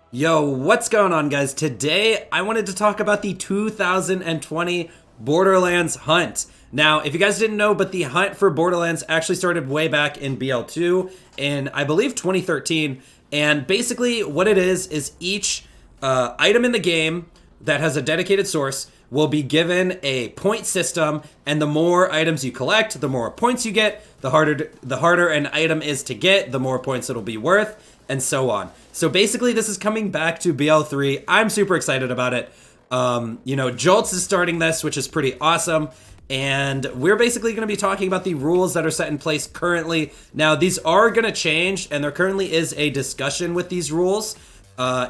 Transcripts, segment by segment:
Yo, what's going on, guys? Today, I wanted to talk about the 2020 Borderlands hunt. Now, if you guys didn't know, but the hunt for Borderlands actually started way back in BL2 in, I believe, 2013. And basically, what it is each item in the game that has a dedicated source will be given a point system, and the more items you collect, the more points you get. The harder an item is to get, the more points it'll be worth, and so on. So basically, this is coming back to BL3. I'm super excited about it. Jolts is starting this, which is pretty awesome. And we're basically going to be talking about the rules that are set in place currently. Now, these are going to change, and there currently is a discussion with these rules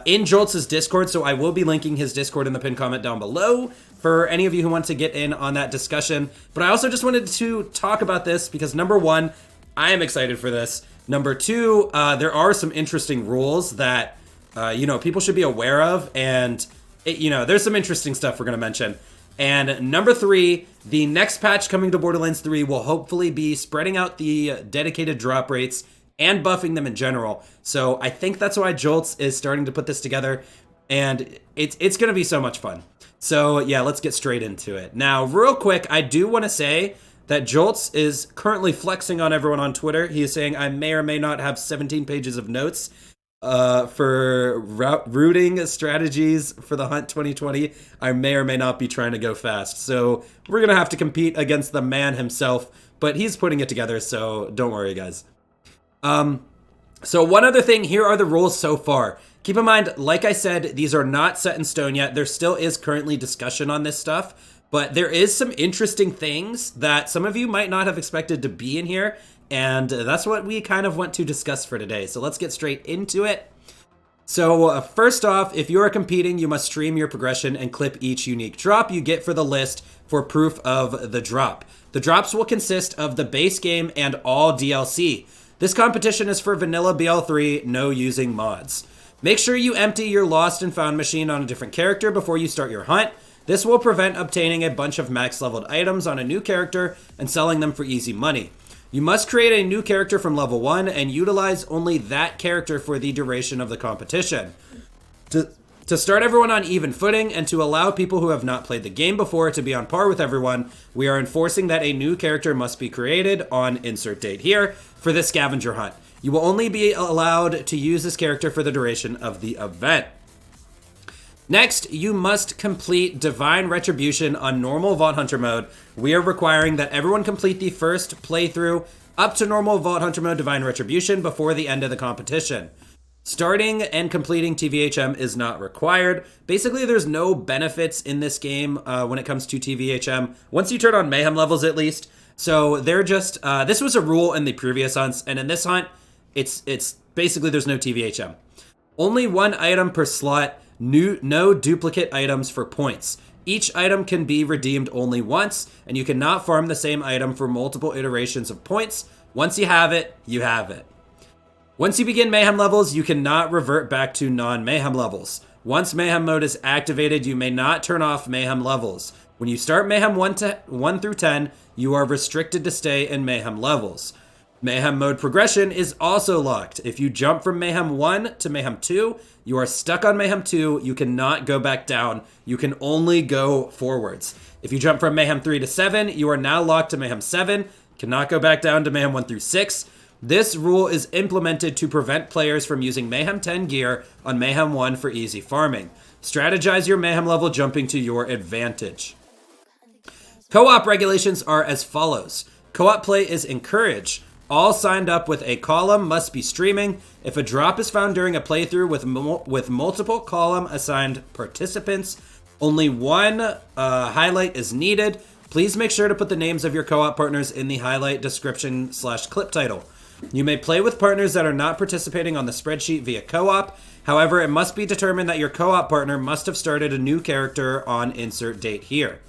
in Jolts' Discord, so I will be linking his Discord in the pinned comment down below for any of you who want to get in on that discussion. But I also just wanted to talk about this because, number one, I am excited for this. Number two, there are some interesting rules that, people should be aware of, and, there's some interesting stuff we're going to mention. And number three, the next patch coming to Borderlands 3 will hopefully be spreading out the dedicated drop rates and buffing them in general. So I think that's why Jolts is starting to put this together, and it's going to be so much fun. So yeah, let's get straight into it. Now, real quick, I do want to say that Jolts is currently flexing on everyone on Twitter. He is saying I may or may not have 17 pages of notes for routing strategies for the Hunt 2020. I may or may not be trying to go fast. So we're going to have to compete against the man himself, but he's putting it together, so don't worry, guys. So one other thing, here are the rules so far. Keep in mind, like I said, these are not set in stone yet. There still is currently discussion on this stuff, but there is some interesting things that some of you might not have expected to be in here, and that's what we kind of want to discuss for today. So let's get straight into it. So first off, if you are competing, you must stream your progression and clip each unique drop you get for the list for proof of the drop. The drops will consist of the base game and all DLC. This competition is for vanilla BL3, no using mods. Make sure you empty your lost and found machine on a different character before you start your hunt. This will prevent obtaining a bunch of max leveled items on a new character and selling them for easy money. You must create a new character from level 1 and utilize only that character for the duration of the competition. To start everyone on even footing and to allow people who have not played the game before to be on par with everyone, we are enforcing that a new character must be created on insert date here for the scavenger hunt. You will only be allowed to use this character for the duration of the event. Next, you must complete Divine Retribution on normal Vault Hunter mode. We are requiring that everyone complete the first playthrough up to normal Vault Hunter mode Divine Retribution before the end of the competition. Starting and completing TVHM is not required. Basically, there's no benefits in this game when it comes to TVHM, once you turn on Mayhem levels at least. So they're just, this was a rule in the previous hunts, and in this hunt, it's basically there's no TVHM. Only one item per slot, no duplicate items for points. Each item can be redeemed only once, and you cannot farm the same item for multiple iterations of points. Once you have it, you have it. Once you begin Mayhem levels, you cannot revert back to non-Mayhem levels. Once Mayhem mode is activated, you may not turn off Mayhem levels. When you start Mayhem 1 through 10, you are restricted to stay in Mayhem levels. Mayhem mode progression is also locked. If you jump from Mayhem 1 to Mayhem 2, you are stuck on Mayhem 2. You cannot go back down. You can only go forwards. If you jump from Mayhem 3 to 7, you are now locked to Mayhem 7. Cannot go back down to Mayhem 1 through 6. This rule is implemented to prevent players from using Mayhem 10 gear on Mayhem 1 for easy farming. Strategize your Mayhem level jumping to your advantage. Co-op regulations are as follows. Co-op play is encouraged. All signed up with a column must be streaming. If a drop is found during a playthrough with multiple column assigned participants, only one highlight is needed. Please make sure to put the names of your co-op partners in the highlight description / clip title. You may play with partners that are not participating on the spreadsheet via co-op. However, it must be determined that your co-op partner must have started a new character on insert date here.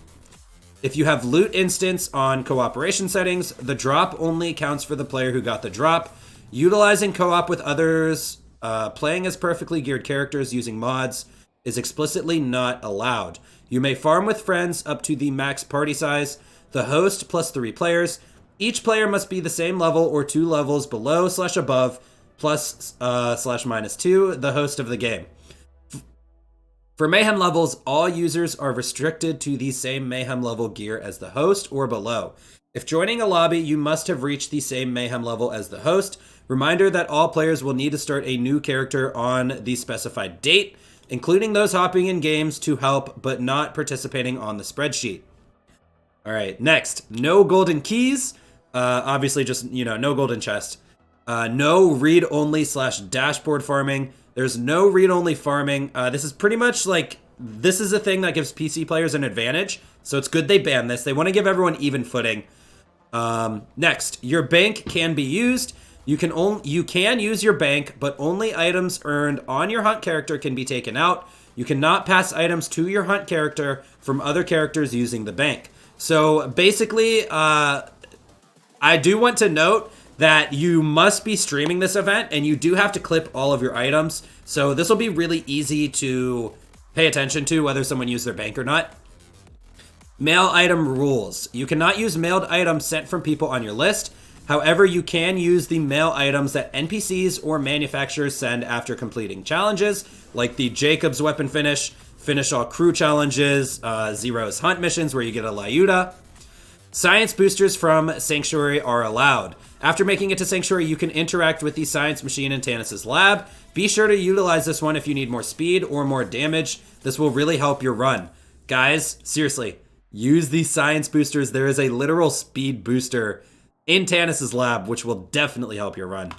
If you have loot instance on cooperation settings, the drop only counts for the player who got the drop. Utilizing co-op with others, playing as perfectly geared characters using mods is explicitly not allowed. You may farm with friends up to the max party size, the host plus 3 players. Each player must be the same level or 2 levels below / above plus / -2 the host of the game. For Mayhem levels, all users are restricted to the same Mayhem level gear as the host or below. If joining a lobby, you must have reached the same Mayhem level as the host. Reminder that all players will need to start a new character on the specified date, including those hopping in games to help but not participating on the spreadsheet. All right, next, no golden keys. Obviously just, no golden chest. No read-only / dashboard farming. There's no read-only farming. This is pretty much like, this is a thing that gives PC players an advantage. So it's good they ban this. They want to give everyone even footing. Next, your bank can be used. You can use your bank, but only items earned on your hunt character can be taken out. You cannot pass items to your hunt character from other characters using the bank. So basically, I do want to note that you must be streaming this event, and you do have to clip all of your items. So this will be really easy to pay attention to, whether someone used their bank or not. Mail item rules. You cannot use mailed items sent from people on your list. However, you can use the mail items that NPCs or manufacturers send after completing challenges, like the Jacob's weapon finish all crew challenges, Zero's hunt missions where you get a Lyuda. Science boosters from Sanctuary are allowed. After making it to Sanctuary, you can interact with the science machine in Tannis' lab. Be sure to utilize this one if you need more speed or more damage. This will really help your run. Guys, seriously, use these science boosters. There is a literal speed booster in Tannis' lab, which will definitely help your run.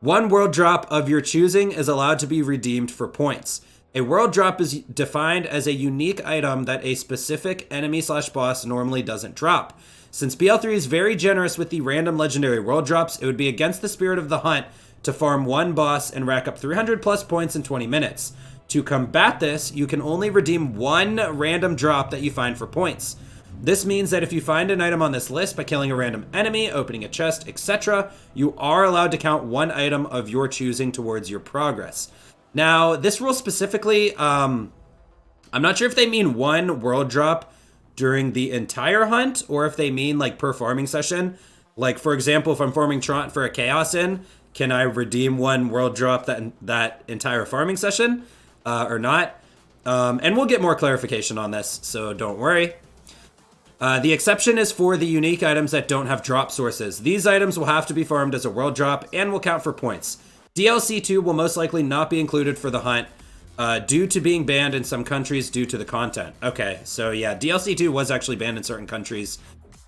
One world drop of your choosing is allowed to be redeemed for points. A world drop is defined as a unique item that a specific enemy / boss normally doesn't drop. Since BL3 is very generous with the random legendary world drops, it would be against the spirit of the hunt to farm one boss and rack up 300 plus points in 20 minutes. To combat this, you can only redeem one random drop that you find for points. This means that if you find an item on this list by killing a random enemy, opening a chest, etc., you are allowed to count one item of your choosing towards your progress. Now, this rule specifically, I'm not sure if they mean one world drop during the entire hunt, or if they mean like per farming session. Like, for example, if I'm farming Trant for a Chaos In, can I redeem one world drop that entire farming session or not? And we'll get more clarification on this, so don't worry. The exception is for the unique items that don't have drop sources. These items will have to be farmed as a world drop and will count for points. DLC 2 will most likely not be included for the hunt due to being banned in some countries due to the content. Okay, so yeah, DLC 2 was actually banned in certain countries.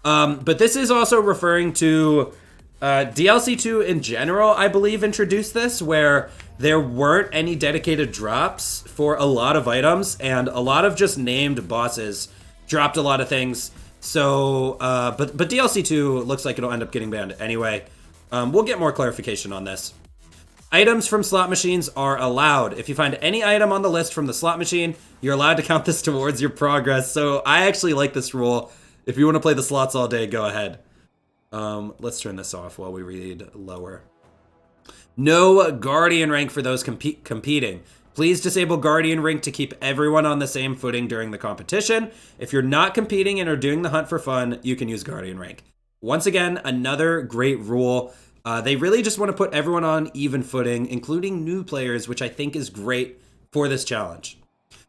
But this is also referring to DLC 2 in general, I believe, introduced this, where there weren't any dedicated drops for a lot of items, and a lot of just named bosses dropped a lot of things. So, but DLC 2 looks like it'll end up getting banned anyway. We'll get more clarification on this. Items from slot machines are allowed. If you find any item on the list from the slot machine, you're allowed to count this towards your progress. So I actually like this rule. If you want to play the slots all day, go ahead. Let's turn this off while we read lower. No Guardian rank for those competing. Please disable Guardian rank to keep everyone on the same footing during the competition. If you're not competing and are doing the hunt for fun, you can use Guardian rank. Once again, another great rule. They really just want to put everyone on even footing, including new players, which I think is great for this challenge.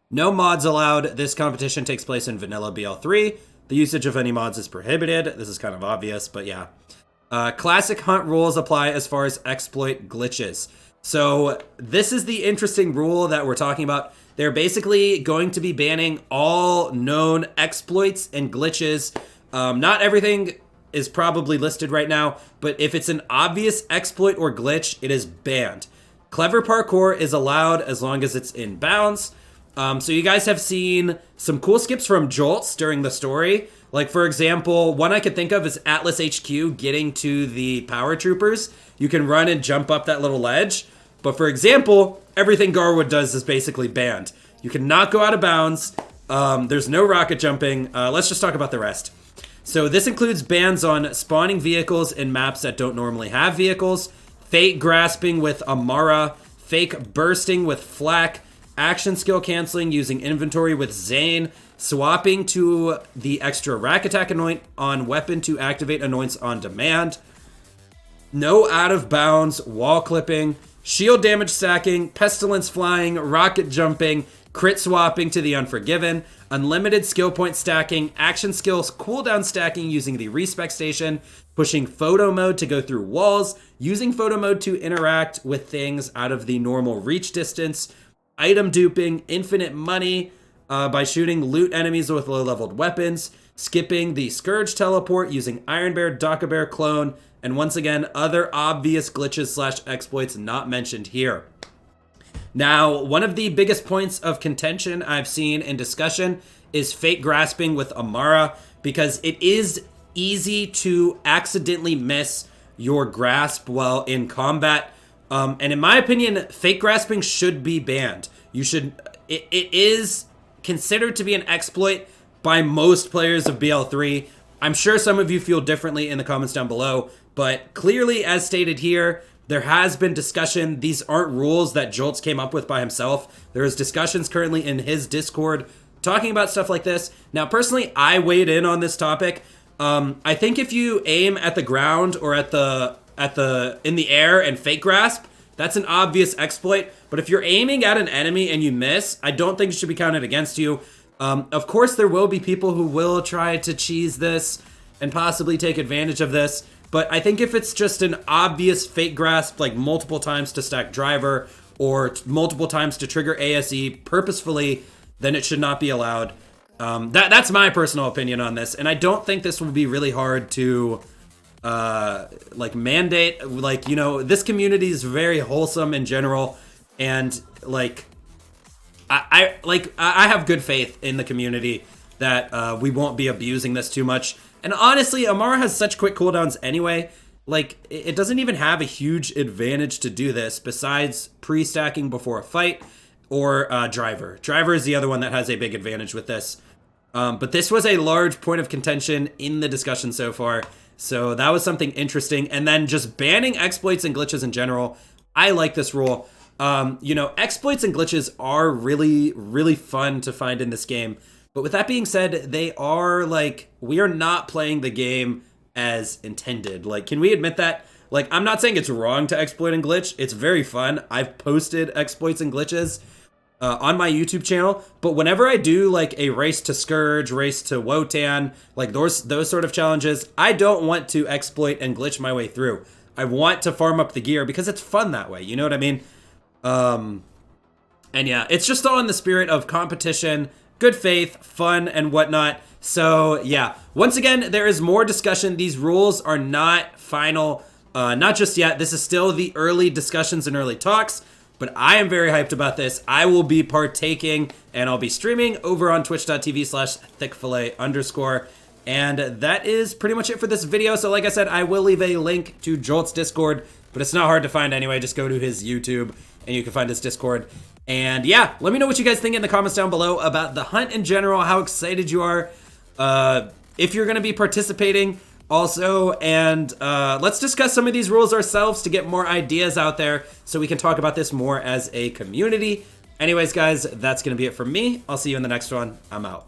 No mods allowed. This competition takes place in vanilla BL3. The usage of any mods is prohibited. This is kind of obvious, but yeah. Classic hunt rules apply as far as exploit glitches. So this is the interesting rule that we're talking about. They're basically going to be banning all known exploits and glitches. Not everything is probably listed right now, but if it's an obvious exploit or glitch, it is banned. Clever parkour is allowed as long as it's in bounds. So you guys have seen some cool skips from Jolts during the story. Like, for example, one I could think of is Atlas HQ getting to the power troopers. You can run and jump up that little ledge. But for example, everything Garwood does is basically banned. You cannot go out of bounds. There's no rocket jumping. Let's just talk about the rest. So this includes bans on spawning vehicles in maps that don't normally have vehicles, fake grasping with Amara, fake bursting with Flak, action skill canceling using inventory with Zane, swapping to the extra rack attack anoint on weapon to activate anoints on demand, no out of bounds wall clipping, shield damage stacking, pestilence flying, rocket jumping, crit swapping to the Unforgiven, unlimited skill point stacking, action skills cooldown stacking using the respec station, pushing photo mode to go through walls, using photo mode to interact with things out of the normal reach distance, item duping, infinite money by shooting loot enemies with low-leveled weapons, skipping the Scourge teleport using Iron Bear, Daka Bear clone, and once again, other obvious glitches / exploits not mentioned here. Now, one of the biggest points of contention I've seen in discussion is fate grasping with Amara, because it is easy to accidentally miss your grasp while in combat. And in my opinion, fate grasping should be banned. It is considered to be an exploit by most players of BL3. I'm sure some of you feel differently in the comments down below, but clearly, as stated here, there has been discussion. These aren't rules that Jolts came up with by himself. There is discussions currently in his Discord talking about stuff like this. Now, personally, I weighed in on this topic. I think if you aim at the ground or in the air and fake grasp, that's an obvious exploit. But if you're aiming at an enemy and you miss, I don't think it should be counted against you. Of course, there will be people who will try to cheese this and possibly take advantage of this. But I think if it's just an obvious fake grasp, like multiple times to stack driver or multiple times to trigger ASE purposefully, then it should not be allowed. That's my personal opinion on this. And I don't think this will be really hard to mandate. This community is very wholesome in general. And I have good faith in the community that we won't be abusing this too much. And honestly, Amara has such quick cooldowns anyway. It doesn't even have a huge advantage to do this besides pre-stacking before a fight or Driver. Driver is the other one that has a big advantage with this. But this was a large point of contention in the discussion so far. So that was something interesting. And then just banning exploits and glitches in general. I like this rule. Exploits and glitches are really, really fun to find in this game. But with that being said, they are we are not playing the game as intended. Can we admit that? I'm not saying it's wrong to exploit and glitch. It's very fun. I've posted exploits and glitches on my YouTube channel. But whenever I do a race to Scourge, race to Wotan, those sort of challenges, I don't want to exploit and glitch my way through. I want to farm up the gear because it's fun that way. You know what I mean? And yeah, it's just all in the spirit of competition, good faith, fun, and whatnot. So yeah, once again, there is more discussion. These rules are not final, not just yet. This is still the early discussions and early talks, but I am very hyped about this. I will be partaking, and I'll be streaming over on twitch.tv/thickfillet_. And that is pretty much it for this video. So like I said, I will leave a link to Jolt's Discord, but it's not hard to find anyway. Just go to his YouTube and you can find his Discord. And yeah, let me know what you guys think in the comments down below about the hunt in general, how excited you are, if you're going to be participating also. And let's discuss some of these rules ourselves to get more ideas out there so we can talk about this more as a community. Anyways, guys, that's going to be it from me. I'll see you in the next one. I'm out.